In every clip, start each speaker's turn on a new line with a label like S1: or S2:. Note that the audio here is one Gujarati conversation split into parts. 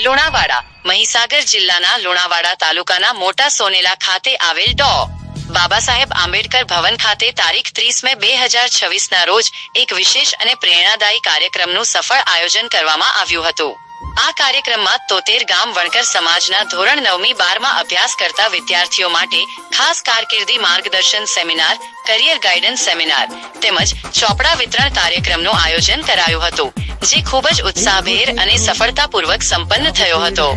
S1: લુણાવાડા મહીસાગર જિલ્લાના લુણાવાડા તાલુકાના મોટા સોનેલા ખાતે આવેલ ડો. બાબાસાહેબ આંબેડકર ભવન ખાતે તારીખ 30 મે 2026ના રોજ એક વિશેષ અને પ્રેરણાદાયી કાર્યક્રમનું સફળ આયોજન કરવામાં આવ્યું હતું. આ કાર્યક્રમમાં 73 ગામ વણકર સમાજના ધોરણ 9મી 12માં અભ્યાસ કરતા વિદ્યાર્થીઓ માટે ખાસ કારકિર્દી માર્ગદર્શન સેમિનાર, કરિયર ગાઈડન્સ સેમિનાર તેમજ ચોપડા વિતરણ કાર્યક્રમનું આયોજન કરાયું હતું, જે ખૂબ જ ઉત્સાહભેર અને સફળતાપૂર્વક સંપન્ન થયો હતો.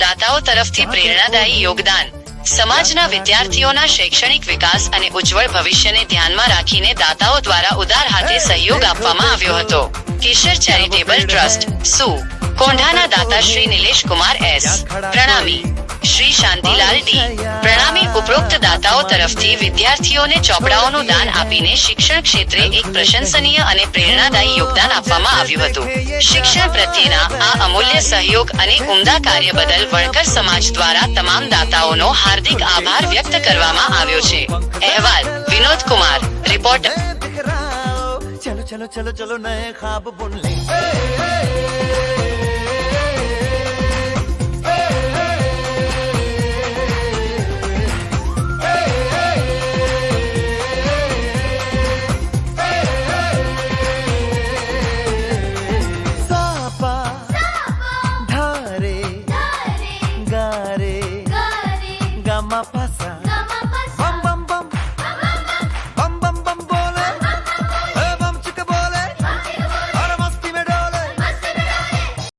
S1: દાતાઓ તરફથી પ્રેરણાદાયી યોગદાન. સમાજના વિદ્યાર્થીઓના શૈક્ષણિક વિકાસ અને ઉજ્જવળ ભવિષ્યને ધ્યાનમાં રાખીને દાતાઓ દ્વારા ઉદાર હાથે સહયોગ આપવામાં આવ્યો હતો. કેશર ચેરિટેબલ ટ્રસ્ટ સુ કોંઢાના દાતા શ્રી નિલેશ કુમાર એસ પ્રણામી, શ્રી શાંતિલાલ ડી પ્રણામી. ઉપરોક્ત દાતાઓ તરફથી વિદ્યાર્થીઓને ચોપડાઓનું દાન આપીને શિક્ષણ ક્ષેત્રે એક પ્રશંસનીય અને પ્રેરણાદાયી યોગદાન આપવામાં આવ્યું હતું. શિક્ષણ પ્રત્યેના આ અમૂલ્ય સહયોગ અને ઉમદા કાર્ય બદલ વણકર સમાજ દ્વારા તમામ દાતાઓનો હાર્દિક આભાર વ્યક્ત કરવામાં આવ્યો છે. અહેવાલ વિનોદ કુમાર, રિપોર્ટર.
S2: चलो चलो चलो चलो नए ख्वाब बुन ले